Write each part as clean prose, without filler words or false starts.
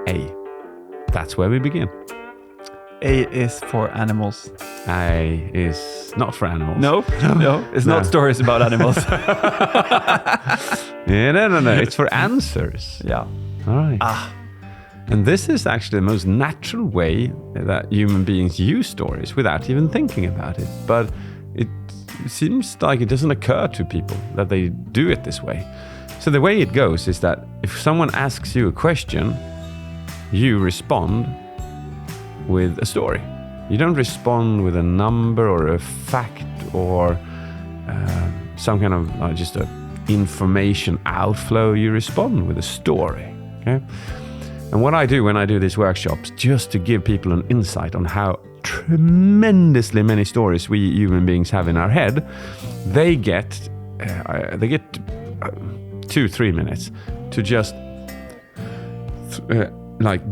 A. That's where we begin. A is for animals. A is not for animals. No, it's not stories about animals. No. It's for answers. Yeah. All right. And this is actually the most natural way that human beings use stories without even thinking about it. But it seems like it doesn't occur to people that they do it this way. So the way it goes is that if someone asks you a question, you respond with a story. You don't respond with a number or a fact or some kind of just a information outflow. You respond with a story. Okay. And what I do when I do these workshops, just to give people an insight on how tremendously many stories we human beings have in our head, they get 2-3 minutes to just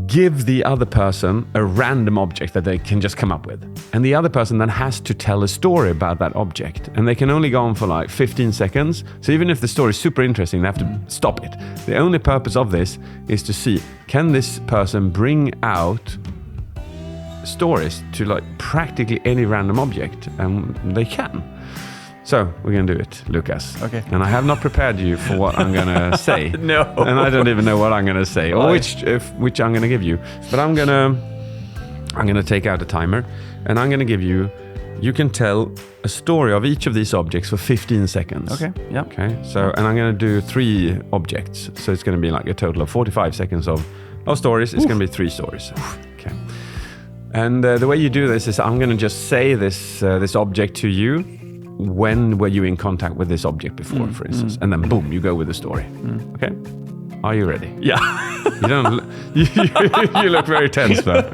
give the other person a random object that they can just come up with. And the other person then has to tell a story about that object. And they can only go on for like 15 seconds. So even if the story is super interesting, they have to stop it. The only purpose of this is to see, can this person bring out stories to like practically any random object? And they can. So we're going to do it, Lucas. Okay. And I have not prepared you for what I'm going to say. No. And I don't even know what I'm going to say or which I'm going to give you. But I'm going to take out a timer and I'm going to give you can tell a story of each of these objects for 15 seconds. Okay. Yeah. Okay. So, and I'm going to do 3 objects. So it's going to be like a total of 45 seconds of stories. It's going to be 3 stories. Okay. And the way you do this is I'm going to just say this object to you. When were you in contact with this object before, for instance? And then boom, you go with the story. Okay? Are you ready? Yeah. You don't. You look very tense, though.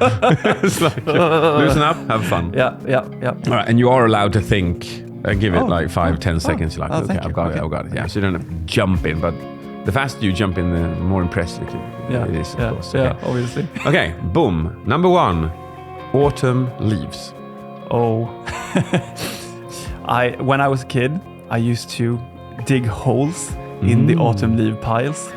It's like loosen up, have fun. Yeah. All right, and you are allowed to think and give it like 5-10 seconds. You're like, okay, I've got it. Yeah, so you don't have to jump in, but the faster you jump in, the more impressive it is, of course. Okay. Yeah, obviously. Okay, boom. Number 1, autumn leaves. Oh. When I was a kid, I used to dig holes in the autumn leaf piles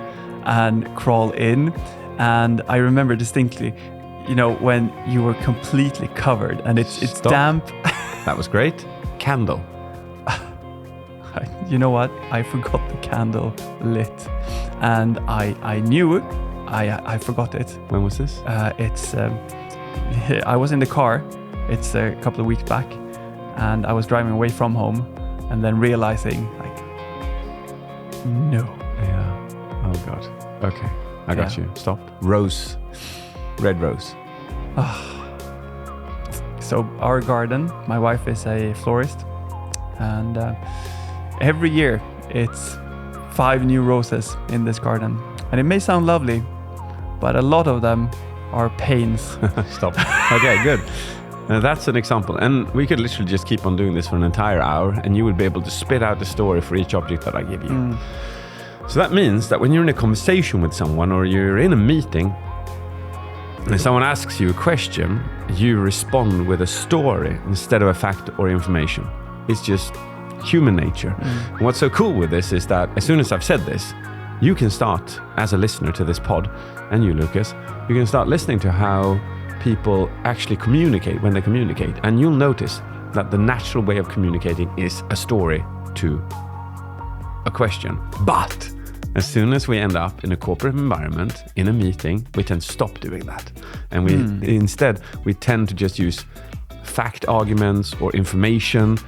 and crawl in. And I remember distinctly, when you were completely covered and it's damp. That was great. Candle. You know what? I forgot the candle lit. And I knew I forgot it. When was this? I was in the car. It's a couple of weeks back. And I was driving away from home and then realizing, no. Yeah. Oh, God. Okay. I got you. Stop. Rose. Red rose. So our garden, my wife is a florist. And every year it's 5 new roses in this garden. And it may sound lovely, but a lot of them are pains. Stop. Okay, good. That's an example. And we could literally just keep on doing this for an entire hour and you would be able to spit out the story for each object that I give you. So that means that when you're in a conversation with someone or you're in a meeting and someone asks you a question, you respond with a story instead of a fact or information. It's just human nature. And what's so cool with this is that as soon as I've said this, you can start, as a listener to this pod, and you, Lucas, you can start listening to how people actually communicate when they communicate. And you'll notice that the natural way of communicating is a story to a question. But as soon as we end up in a corporate environment, in a meeting, we tend to stop doing that. And instead, we tend to just use fact arguments or information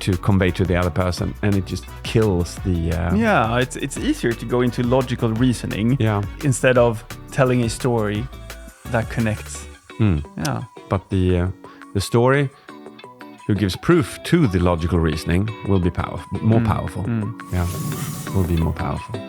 to convey to the other person. And it just kills the... it's easier to go into logical reasoning instead of telling a story that connects. Yeah, but the story who gives proof to the logical reasoning will be more powerful. Yeah, will be more powerful.